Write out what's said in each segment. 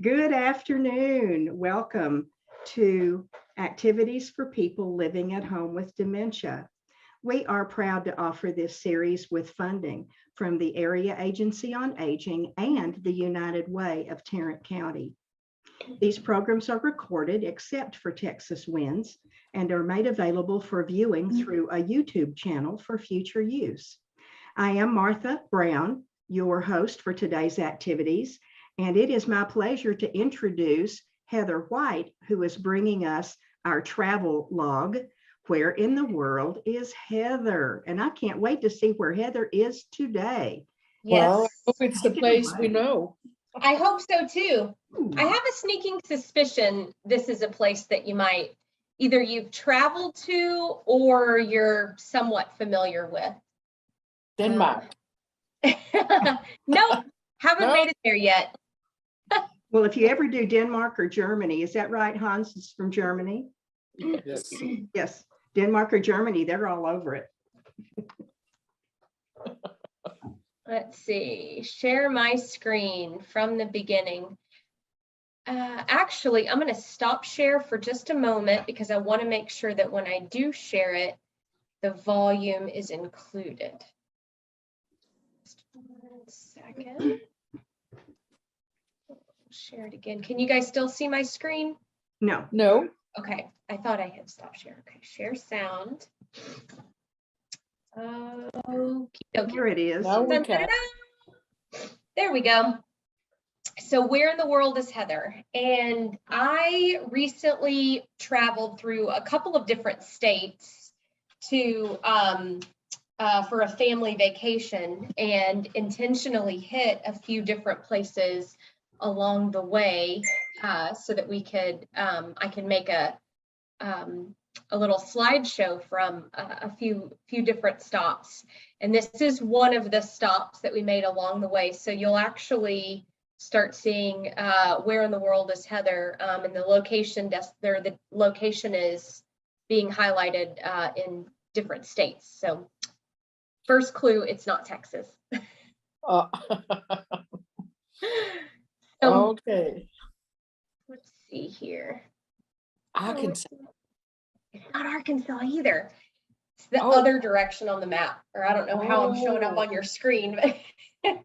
Good afternoon. Welcome to Activities for People Living at Home with Dementia. We are proud to offer this series with funding from the Area Agency on Aging and the United Way of Tarrant County. These programs are recorded except for Texas Winds and are made available for viewing through a YouTube channel for future use. I am Martha Brown, your host for today's activities, and it is my pleasure to introduce Heather White, who is bringing us our travel log. Where in the world is Heather? And I can't wait to see where Heather is today. Yes. Well, I hope it's the place we know. I hope so too. Ooh. I have a sneaking suspicion this is a place that you might either you've traveled to or you're somewhat familiar with. Denmark. Nope, haven't No. made it there yet. Well, if you ever do Denmark or Germany, is that right, Hans? It's from Germany? Yes. Yes, Denmark or Germany, they're all over it. Let's see, share my screen from the beginning. Actually, I'm going to stop share for just a moment because I want to make sure that when I do share it, the volume is included. Just 1 second. Share it again. Can you guys still see my screen? No. No. Okay, I thought I had stopped share. Okay, share sound. Okay. Here it is. Now we can. There we go. So where in the world is Heather? And I recently traveled through a couple of different states to for a family vacation and intentionally hit a few different places along the way so that we could I can make a little slideshow from a few different stops. And this is one of the stops that we made along the way. So you'll actually start seeing where in the world is Heather, and the location the location is being highlighted in different states. So first clue, it's not Texas. Okay. Let's see here. Arkansas. It's not Arkansas either. It's the other direction on the map, or I don't know how I'm showing up on your screen. But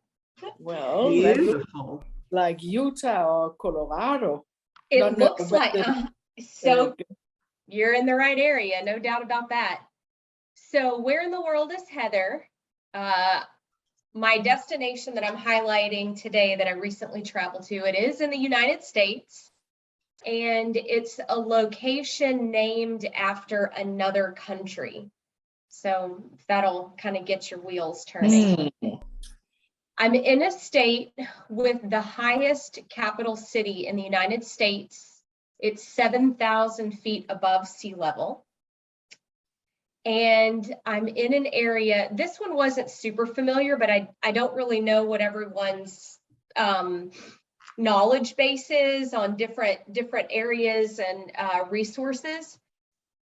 Well, Beautiful. like Utah or Colorado. it No, no, looks but like so. You're in the right area, no doubt about that. So where in the world is Heather? My destination that I'm highlighting today that I recently traveled to, it is in the United States, and it's a location named after another country. So that'll kind of get your wheels turning. I'm in a state with the highest capital city in the United States. It's 7,000 feet above sea level. And I'm in an area, this one wasn't super familiar, but I don't really know what everyone's knowledge base is on different areas and resources.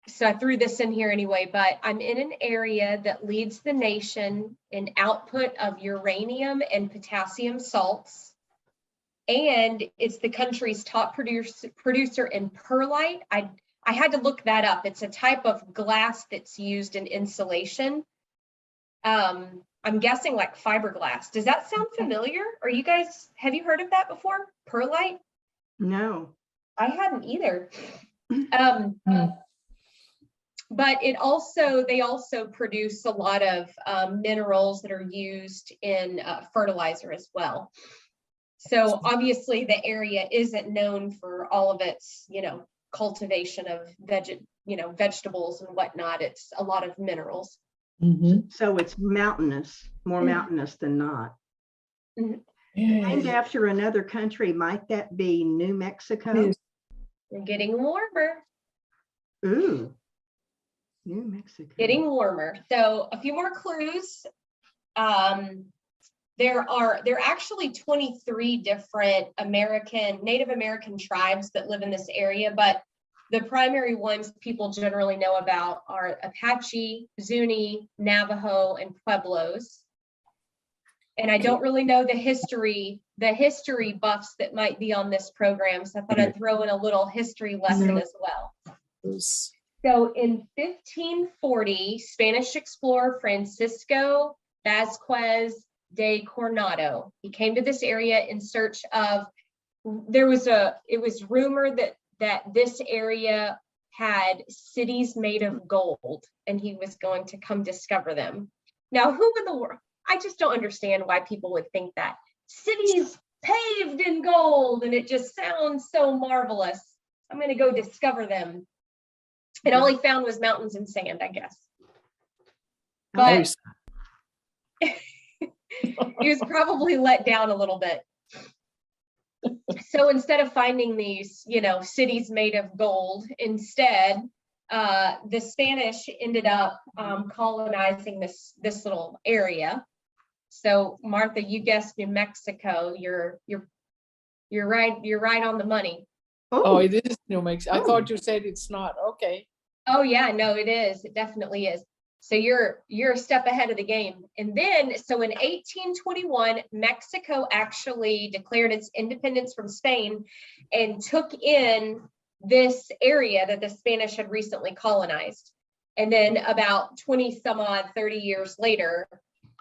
So I threw this in here anyway, but I'm in an area that leads the nation in output of uranium and potassium salts. And it's the country's top producer in perlite. I had to look that up. It's a type of glass that's used in insulation. I'm guessing like fiberglass. Does that sound familiar? Have you heard of that before? Perlite? No. I hadn't either. But they also produce a lot of minerals that are used in fertilizer as well. So obviously the area isn't known for all of its, cultivation of vegetables and whatnot. It's a lot of minerals. So it's mountainous, more mountainous than not. Named after another country, might that be New Mexico? We're getting warmer. Ooh, New Mexico. Getting warmer. So a few more clues. There are actually 23 different Native American tribes that live in this area, but the primary ones people generally know about are Apache, Zuni, Navajo, and Pueblos. And I don't really know the history buffs that might be on this program. So I thought I'd throw in a little history lesson as well. Yes. So in 1540, Spanish explorer Francisco Vasquez de Coronado, he came to this area in search of, it was rumored that this area had cities made of gold, and he was going to come discover them. Now, who in the world, I just don't understand why people would think that. Cities paved in gold, and it just sounds so marvelous. I'm going to go discover them. And all he found was mountains and sand, I guess. But he was probably let down a little bit. So instead of finding these, cities made of gold, instead, the Spanish ended up colonizing this little area. So Martha, you guessed New Mexico. You're right. You're right on the money. Oh, it is New Mexico. I thought you said it's not. Okay. Oh yeah, no, it is. It definitely is. So you're a step ahead of the game. And then, so in 1821, Mexico actually declared its independence from Spain and took in this area that the Spanish had recently colonized. And then about 30 years later,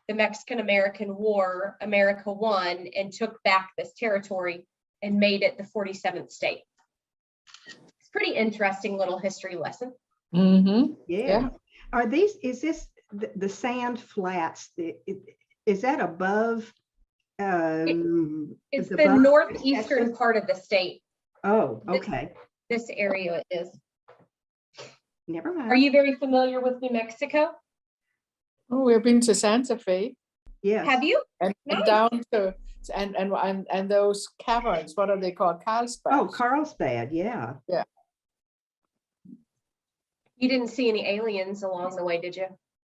the Mexican-American War, America won and took back this territory and made it the 47th state. It's a pretty interesting little history lesson. Mm-hmm. Yeah. Is this the sand flats? Is that above? It's the northeastern part of the state. Oh, okay. This area is. Never mind. Are you very familiar with New Mexico? Oh, we've been to Santa Fe. Yes. Have you? And down to and those caverns. What are they called? Carlsbad. Oh, Carlsbad. Yeah. Yeah. You didn't see any aliens along the way, did you?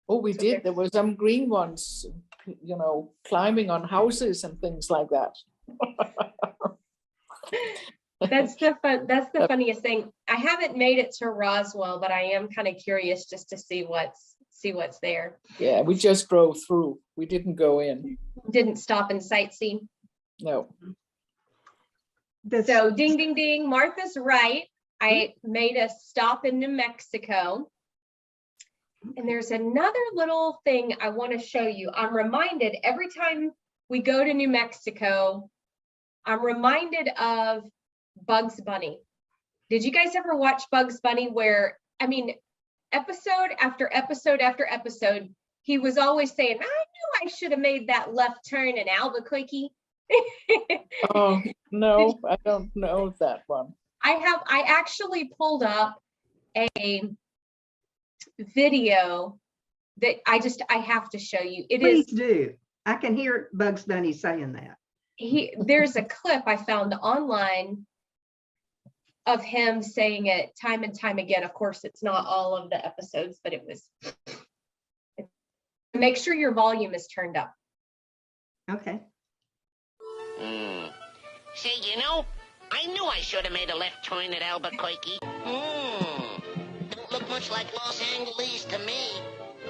Oh, we did. There were some green ones, climbing on houses and things like that. That's the funniest thing. I haven't made it to Roswell, but I am kind of curious just to see what's there. Yeah, we just drove through. We didn't go in. Didn't stop and sightsee. No. So ding, ding, ding. Martha's right. I made a stop in New Mexico. And there's another little thing I want to show you. I'm reminded every time we go to New Mexico, I'm reminded of Bugs Bunny. Did you guys ever watch Bugs Bunny where, episode after episode after episode, he was always saying, I knew I should have made that left turn in Albuquerque. Oh, no, I don't know that one. I actually pulled up a video that I have to show you. Please do. I can hear Bugs Bunny saying that. There's a clip I found online of him saying it time and time again. Of course, it's not all of the episodes, but it was. Make sure your volume is turned up. Okay. Say, I knew I should have made a left turn at Albuquerque. Don't look much like Los Angeles to me.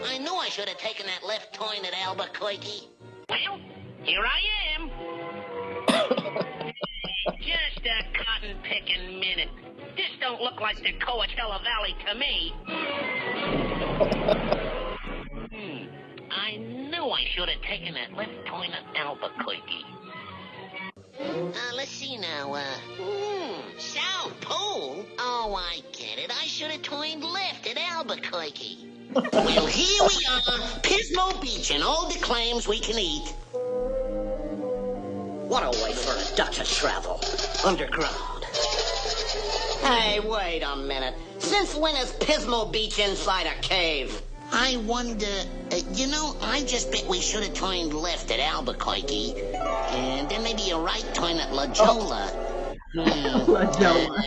I knew I should have taken that left turn at Albuquerque. Well, here I am. Just a cotton-picking minute. This don't look like the Coachella Valley to me. I knew I should have taken that left turn at Albuquerque. Let's see now, South Pole? Oh, I get it. I should have turned left at Albuquerque. Well, here we are, Pismo Beach, and all the claims we can eat. What a way for a duck to travel, underground. Hey, wait a minute. Since when is Pismo Beach inside a cave? I wonder, I just bet we should have turned left at Albuquerque, and then maybe a right turn at La Jolla. La Jolla.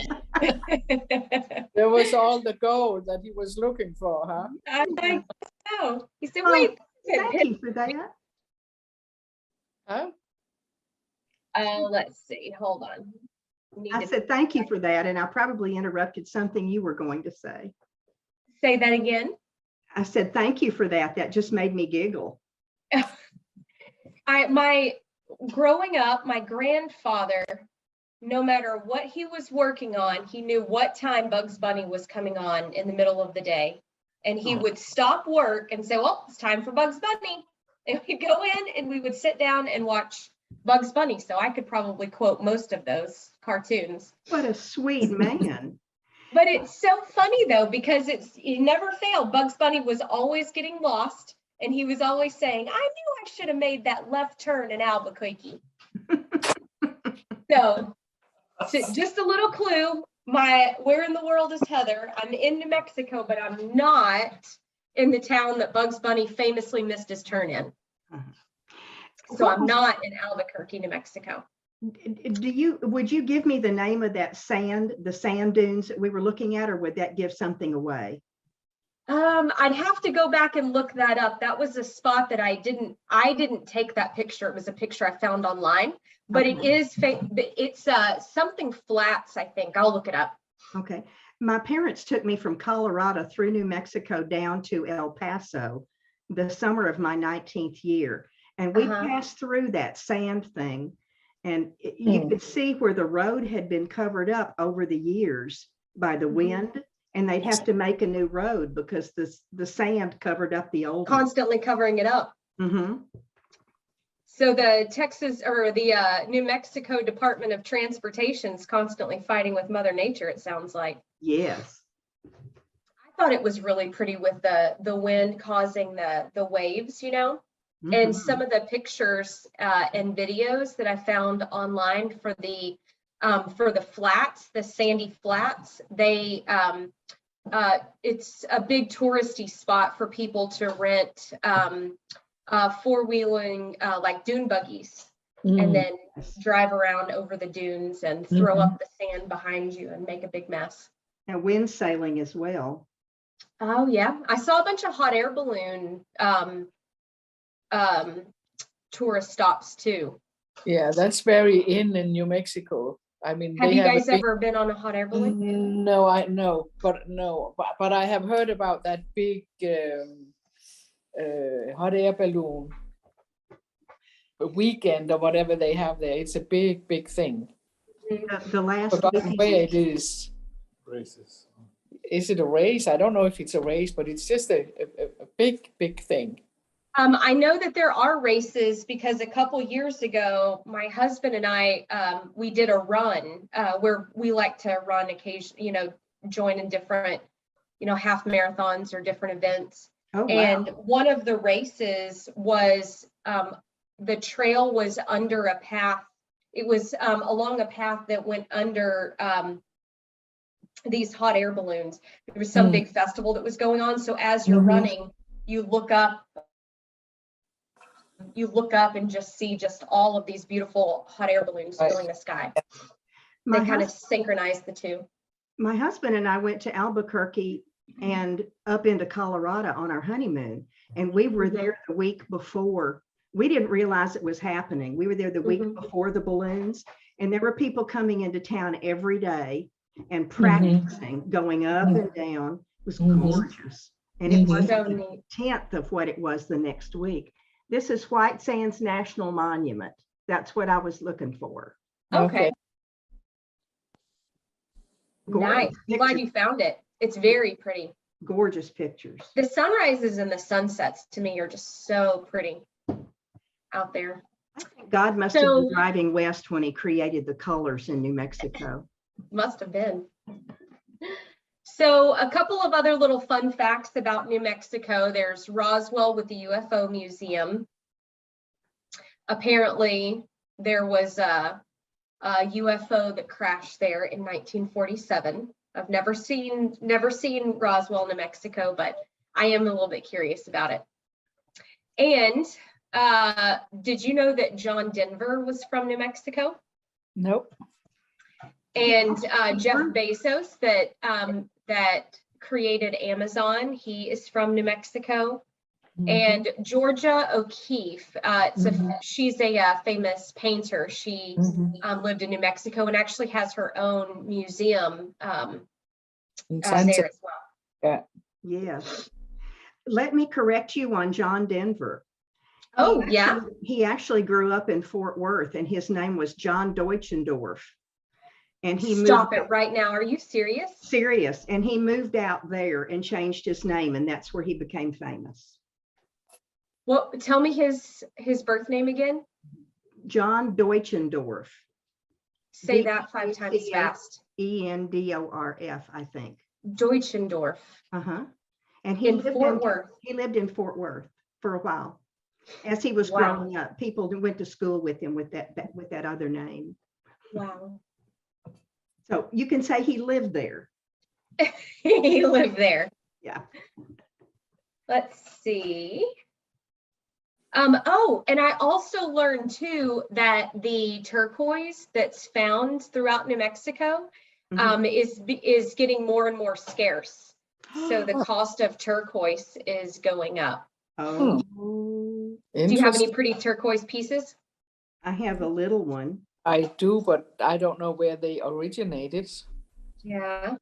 There was all the gold that he was looking for, huh? I think so. He said, wait. Thank you for that. Huh? Let's see. Hold on. I said thank you for that, and I probably interrupted something you were going to say. Say that again. I said thank you for that. That just made me giggle. Growing up, my grandfather, no matter what he was working on, he knew what time Bugs Bunny was coming on in the middle of the day. And he would stop work and say, well, it's time for Bugs Bunny. And we'd go in and we would sit down and watch Bugs Bunny. So I could probably quote most of those cartoons. What a sweet man. But it's so funny though, because it never failed. Bugs Bunny was always getting lost. And he was always saying, I knew I should have made that left turn in Albuquerque. So just a little clue, where in the world is Heather? I'm in New Mexico, but I'm not in the town that Bugs Bunny famously missed his turn in. So I'm not in Albuquerque, New Mexico. Would you give me the name of that the sand dunes that we were looking at, or would that give something away? I'd have to go back and look that up. That was a spot that I didn't take that picture. It was a picture I found online, but Okay. it's something flats, I think. I'll look it up. Okay. My parents took me from Colorado through New Mexico down to El Paso the summer of my 19th year. And we passed through that sand thing, and you could see where the road had been covered up over the years by the wind. And they'd have to make a new road because the sand covered up the old one. Constantly covering it up. So the New Mexico Department of Transportation is constantly fighting with Mother Nature, it sounds like. Yes. I thought it was really pretty with the wind causing the waves, and some of the pictures and videos that I found online for the flats, the sandy flats, it's a big touristy spot for people to rent four-wheeling like dune buggies, and then drive around over the dunes and throw up the sand behind you and make a big mess. And wind sailing as well. Oh yeah, I saw a bunch of hot air balloon tourist stops too. Yeah, that's very in New Mexico. I mean, have you guys ever been on a hot air balloon? No, but I have heard about that big hot air balloon weekend or whatever they have there. It's a big thing. The last forgotten where it is. Races. Is it a race? I don't know if it's a race, but it's just a big thing. I know that there are races because a couple years ago, my husband and I, we did a run where we like to run occasionally, join in different, half marathons or different events. Oh, wow. And one of the races was the trail was under a path. It was along a path that went under these hot air balloons. There was some big festival that was going on. So as you're running, you look up and just see all of these beautiful hot air balloons filling the sky. They kind of synchronize the two. My husband and I went to Albuquerque and up into Colorado on our honeymoon, and we were there the week before. We didn't realize it was happening. We were there the week before the balloons, and there were people coming into town every day and practicing, going up and down. It was gorgeous. And it was a tenth of what it was the next week. This is White Sands National Monument. That's what I was looking for. Okay. Gorgeous Nice. I'm glad you found it. It's very pretty. Gorgeous pictures. The sunrises and the sunsets to me are just so pretty out there. I think God must have been driving west when he created the colors in New Mexico. Must have been. So a couple of other little fun facts about New Mexico. There's Roswell with the UFO Museum. Apparently, there was a UFO that crashed there in 1947. I've never seen Roswell, New Mexico, but I am a little bit curious about it. And did you know that John Denver was from New Mexico? Nope. And Jeff Bezos that created Amazon, he is from New Mexico. And Georgia O'Keeffe, she's a famous painter. She lived in New Mexico and actually has her own museum there as well. Yeah. Yes. Let me correct you on John Denver. Oh, yeah. He actually grew up in Fort Worth, and his name was John Deutschendorf. And he Stop moved it right now. Are you serious? serious, and he moved out there and changed his name, and that's where he became famous. Well, tell me his birth name again. John Deutschendorf. Say that 5 times fast. Endorf, I think. Deutschendorf. Uh-huh. And In Fort Worth. He lived in Fort Worth for a while. As he was Wow. growing up, people who went to school with him with that other name. Wow. So you can say he lived there. He lived there. Yeah. Let's see. Oh, and I also learned too that the turquoise that's found throughout New Mexico is getting more and more scarce. So the cost of turquoise is going up. Oh. Do you have any pretty turquoise pieces? I have a little one. I do, but I don't know where they originated. Yeah.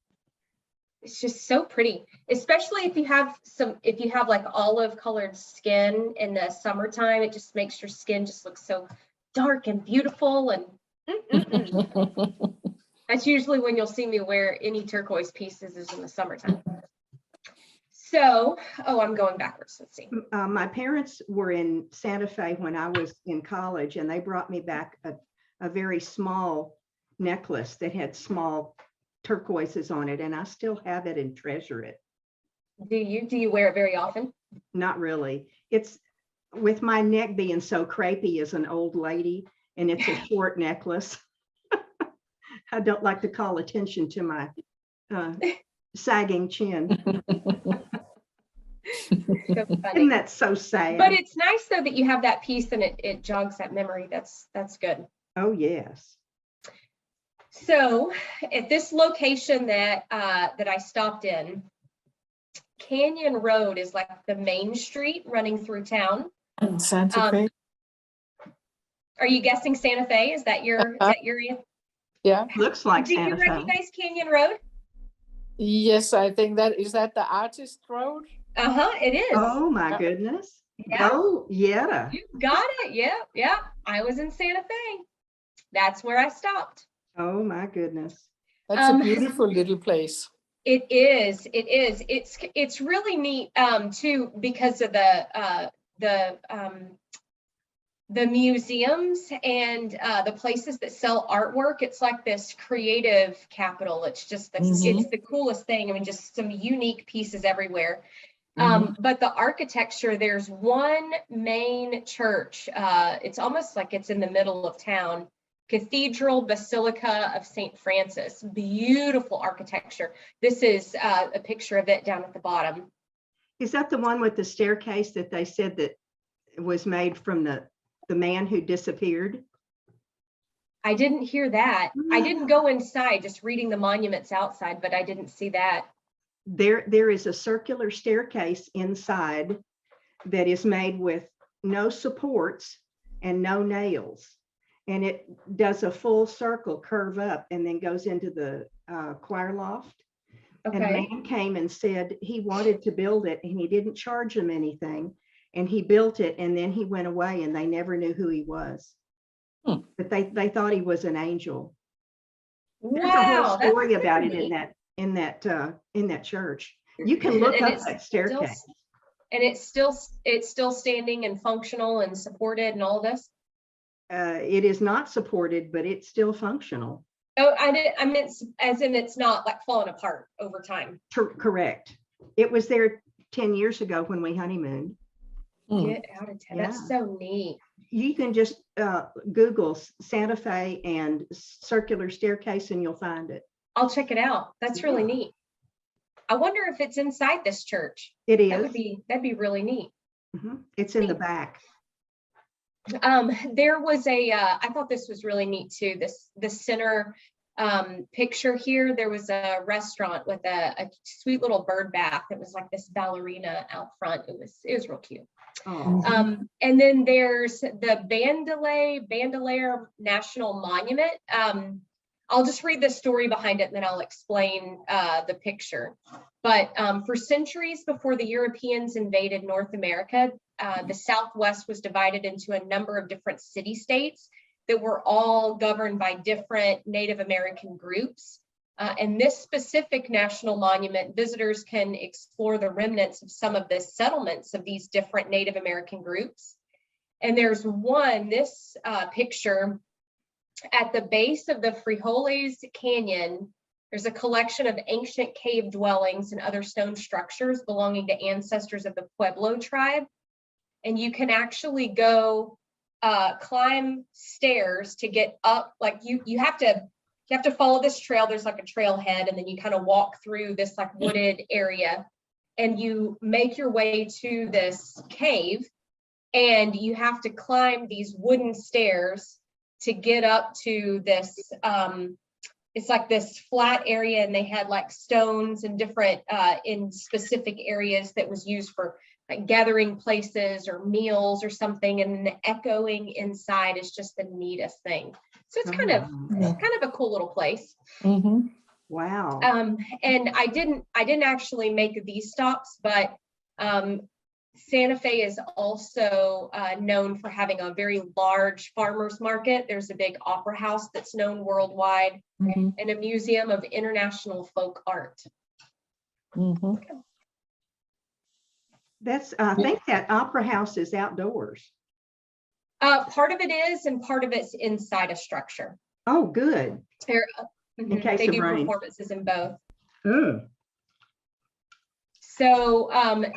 It's just so pretty, especially if you have like olive colored skin in the summertime. It just makes your skin just look so dark and beautiful. And that's usually when you'll see me wear any turquoise pieces is in the summertime. So, I'm going backwards. Let's see. My parents were in Santa Fe when I was in college, and they brought me back a very small necklace that had small turquoises on it, and I still have it and treasure it. Do you wear it very often? Not really. It's with my neck being so crepey as an old lady, and it's a short necklace. I don't like to call attention to my sagging chin. So funny. Isn't that so sad? But it's nice though that you have that piece and it jogs that memory. That's good. Oh yes. So at this location that I stopped in, Canyon Road is like the main street running through town. Santa Fe. Are you guessing Santa Fe? Is that your area? Yeah. Looks like Do Santa you Fe. recognize Canyon Road? Yes, I think is that the artist road? It is. Oh my goodness. Yeah. Oh yeah. You got it. Yeah. I was in Santa Fe. That's where I stopped. Oh my goodness. That's a beautiful little place. It is. It's really neat too because of the museums and the places that sell artwork. It's like this creative capital. It's just it's the coolest thing. I mean, just some unique pieces everywhere. But the architecture, there's one main church. It's almost like it's in the middle of town. Cathedral Basilica of St. Francis. Beautiful architecture. This is a picture of it down at the bottom. Is that the one with the staircase that they said that was made from the man who disappeared? I didn't hear that. I didn't go inside, just reading the monuments outside, but I didn't see that. There is a circular staircase inside that is made with no supports and no nails. And it does a full circle curve up and then goes into the choir loft. Okay. And a man came and said he wanted to build it and he didn't charge them anything. And he built it and then he went away and they never knew who he was. But they thought he was an angel. There's a whole story about it in that church. You can look up that staircase. And it's still standing and functional and supported and all this. It is not supported, but it's still functional. Oh, I meant as in it's not like falling apart over time. Correct. It was there 10 years ago when we honeymooned. Get out of town. Yeah. That's so neat. You can just Google Santa Fe and circular staircase and you'll find it. I'll check it out. That's really neat. I wonder if it's inside this church. It is. That'd be really neat. It's in the back. There was I thought this was really neat too. The center picture here, there was a restaurant with a sweet little bird bath. It was like this ballerina out front. It was real cute. And then there's the Bandelier National Monument. I'll just read the story behind it and then I'll explain the picture. But for centuries before the Europeans invaded North America, the Southwest was divided into a number of different city-states that were all governed by different Native American groups. And this specific national monument, visitors can explore the remnants of some of the settlements of these different Native American groups. And there's this picture at the base of the Frijoles Canyon. There's a collection of ancient cave dwellings and other stone structures belonging to ancestors of the Pueblo tribe. And you can actually go climb stairs to get up. Like you have to follow this trail. There's like a trailhead, and then you kind of walk through this like wooded area, and you make your way to this cave, and you have to climb these wooden stairs to get up to this. It's like this flat area, and they had like stones and different in specific areas that was used for like gathering places or meals or something, and the echoing inside is just the neatest thing. So it's kind of a cool little place. Mm-hmm. Wow. And I didn't actually make these stops, but Santa Fe is also known for having a very large farmers market. There's a big opera house that's known worldwide, and a museum of international folk art. Mm-hmm. I think that opera house is outdoors. Part of it is, and part of it's inside a structure. Oh, good. In case they of do rain. performances in both. Mm. So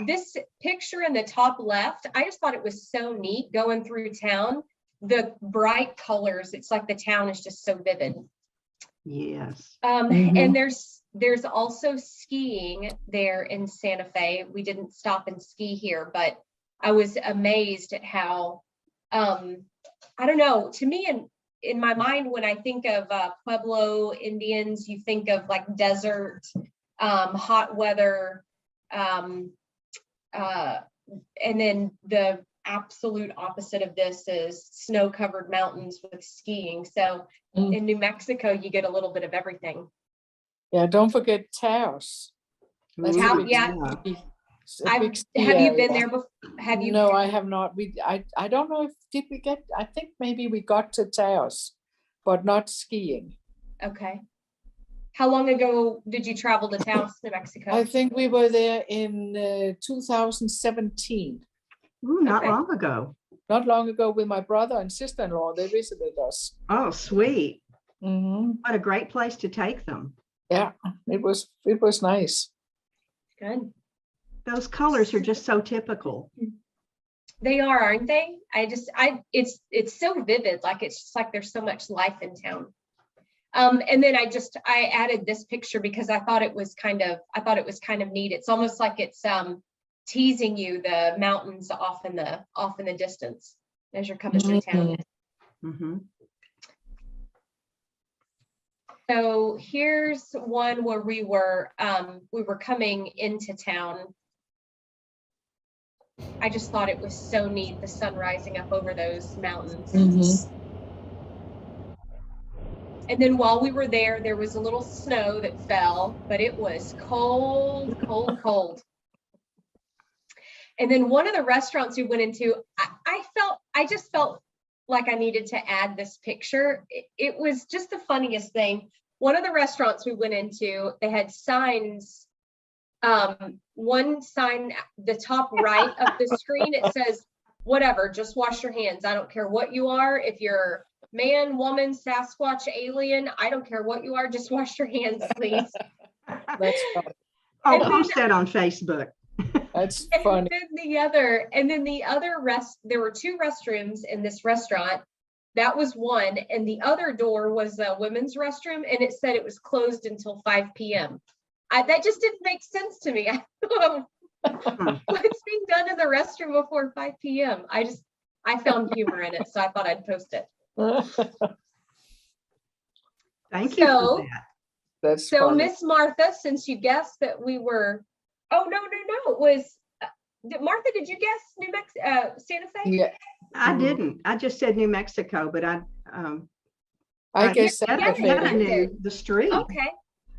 this picture in the top left, I just thought it was so neat going through town. The bright colors, it's like the town is just so vivid. Yes. And there's also skiing there in Santa Fe. We didn't stop and ski here, but I was amazed at how, I don't know, to me, in my mind, when I think of Pueblo Indians, you think of like desert, hot weather, and then the absolute opposite of this is snow-covered mountains with skiing. So in New Mexico, you get a little bit of everything. Yeah, don't forget Taos. That's How- a big- yeah. a big ski Have you area. been there before? Have you? No, I have not. I don't know if did we get. I think maybe we got to Taos, but not skiing. Okay. How long ago did you travel to Taos, New Mexico? I think we were there in 2017. Ooh, not Okay. long ago. Not long ago with my brother and sister-in-law. They visited us. Oh, sweet. Mhm. What a great place to take them. Yeah, it was nice. Good. Those colors are just so typical. They are, aren't they? It's so vivid. Like it's just like there's so much life in town. And then I added this picture because I thought it was kind of neat. It's almost like it's teasing you the mountains off in the distance as you're coming through town. Mm-hmm. So here's one where we were coming into town. I just thought it was so neat, the sun rising up over those mountains. Mhm. And then while we were there, there was a little snow that fell, but it was cold, cold, cold. And then one of the restaurants we went into, I just felt like I needed to add this picture. It was just the funniest thing. One of the restaurants we went into, they had signs. One sign, the top right of the screen, it says, whatever, just wash your hands. I don't care what you are. If you're man, woman, Sasquatch, alien, I don't care what you are, just wash your hands, please. That's funny. I'll And post that on Facebook. That's funny. And then the other there were two restrooms in this restaurant. That was one, and the other door was a women's restroom, and it said it was closed until 5 p.m. That just didn't make sense to me. What's being done in the restroom before 5 p.m.? I found humor in it, so I thought I'd post it. Thank you for that. That's So funny. Miss Martha, since you guessed that we were, oh, no, it was, Martha, did you guess New Mexico, Santa Fe? Yeah. I didn't. I just said New Mexico, but I guess yeah, Santa yeah, I Fe. knew the street. Okay.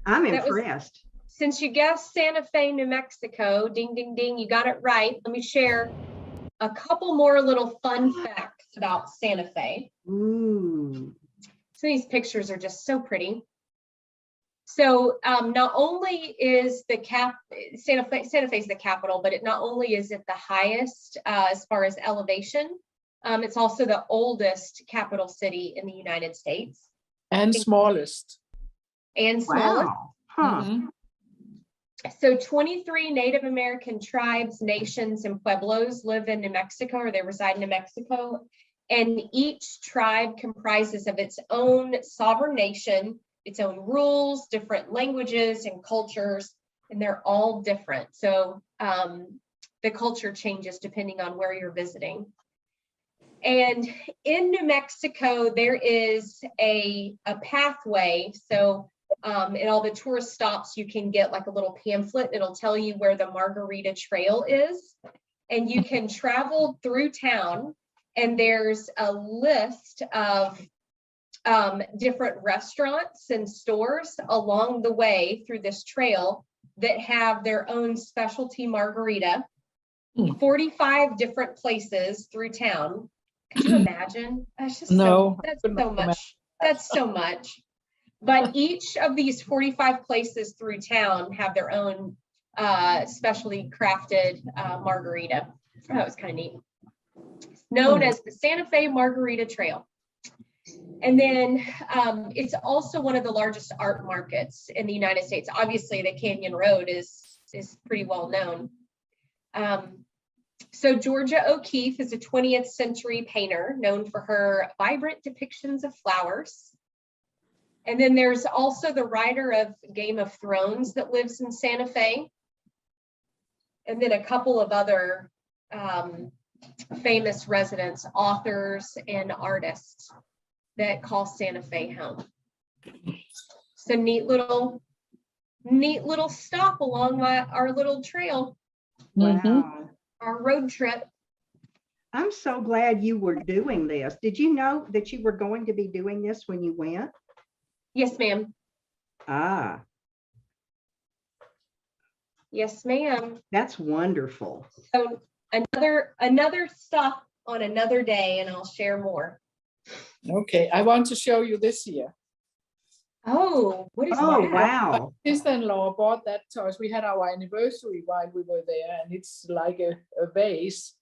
I'm That was- impressed. Since you guessed Santa Fe, New Mexico, ding, ding, ding, you got it right. Let me share a couple more little fun facts about Santa Fe. Ooh. So these pictures are just so pretty. So not only is the Santa Fe is the capital, but it not only is it the highest as far as elevation, it's also the oldest capital city in the United States And smallest. and smallest. Wow. Huh. Mhm. So 23 Native American tribes, nations, and pueblos live in New Mexico, or they reside in New Mexico. And each tribe comprises of its own sovereign nation, its own rules, different languages and cultures, and they're all different. So the culture changes depending on where you're visiting. And in New Mexico, there is a pathway. So in all the tourist stops, you can get like a little pamphlet. It'll tell you where the Margarita Trail is. And you can travel through town, and there's a list of different restaurants and stores along the way through this trail that have their own specialty margarita. 45 different places through town. Could you imagine? That's just No, that's I couldn't so much. That's so much. But each of these 45 places through town have their own specially crafted margarita. That was kind of neat. It's known as the Santa Fe Margarita Trail. And then it's also one of the largest art markets in the United States. Obviously, the Canyon Road is pretty well known. So Georgia O'Keeffe is a 20th century painter known for her vibrant depictions of flowers. And then there's also the writer of Game of Thrones that lives in Santa Fe. And then a couple of other famous residents, authors and artists that call Santa Fe home. So neat little stop along our little trail, Wow. our road trip. I'm so glad you were doing this. Did you know that you were going to be doing this when you went? Yes, ma'am. Ah, Yes, ma'am. that's wonderful. So another stop on another day, and I'll share more. Okay, I want to show you this here. Oh, what is Oh, that? wow. My sister-in-law bought that to us. We had our anniversary while we were there, and it's like a vase.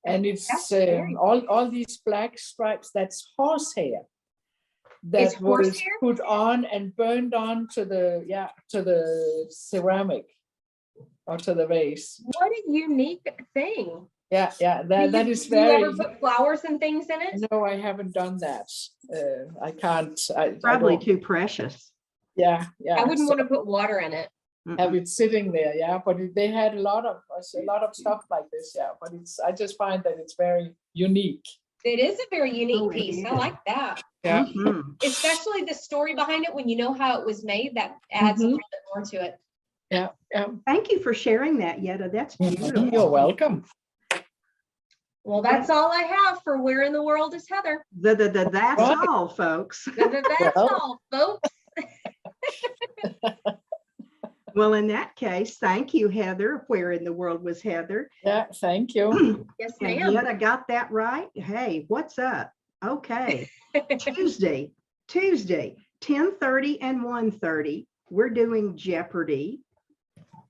And it's That's very all these black stripes. That's horsehair It's that was horsehair? put on and burned on to the ceramic or to the vase. What a unique thing. Yeah, that is Do you very. ever put flowers and things in it? No, I haven't done that. I can't. Probably I don't- too precious. Yeah. I wouldn't so want to put water in it. have it sitting there, yeah. But they had a lot of stuff like this, yeah. But I just find that it's very unique. It is a very unique Oh, it piece. I is. like that. Yeah. Mhm. Especially the story behind it when you know how it was made, that adds a Mhm. little bit more to it. Yeah. Thank you for sharing that, Yetta. That's beautiful. You're welcome. Well, that's all I have for Where in the World is Heather. That's Right. all, folks. That's Well. all, folks. Well, in that case, thank you, Heather. Where in the world was Heather? Yeah, thank you. Yes, And ma'am. Yetta got that right. Hey, what's up? Okay. Tuesday, 10:30 and 1:30, we're doing Jeopardy.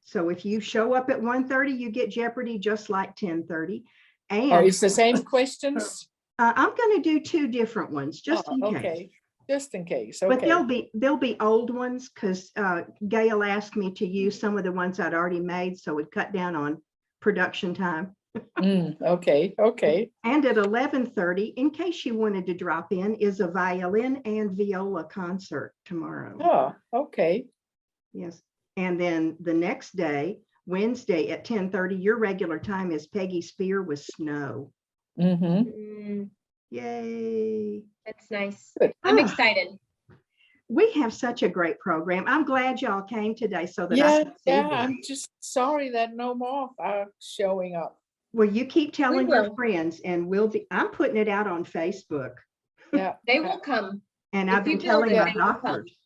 So if you show up at 1:30, you get Jeopardy just like 10:30. And Oh, it's the same questions? I'm going to do two different ones just Oh, in case. okay, just in case, But okay. they'll be old ones because Gail asked me to use some of the ones I'd already made, so it cut down on production time. Okay. And at 11:30, in case you wanted to drop in, is a violin and viola concert tomorrow. Oh, okay. Yes. And then the next day, Wednesday at 10:30, your regular time is Peggy Spear with Snow. Mm-hmm. Yay. That's nice. Good. I'm Ah. excited. We have such a great program. I'm glad y'all came today so that I Yeah, can see yeah, this. I'm just sorry that no more are showing up. Well, you keep telling your will. friends and I'm putting it out on Facebook. Yeah. They will come. And If I've been you feel telling my that, they will come. doctors.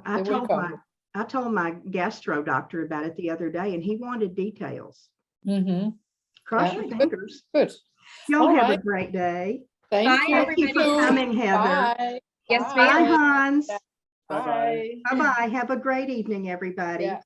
I They will told come. I told my gastro doctor about it the other day, and he wanted details. Mm-hmm. Cross Yeah, your good. fingers. Good. Y'all All have a right. great day. Thank Bye, you. Thank you for everybody. coming, Heather. Bye. Yes, Bye, ma'am. Hans. Bye. Bye-bye. Have a great evening, everybody. Yeah.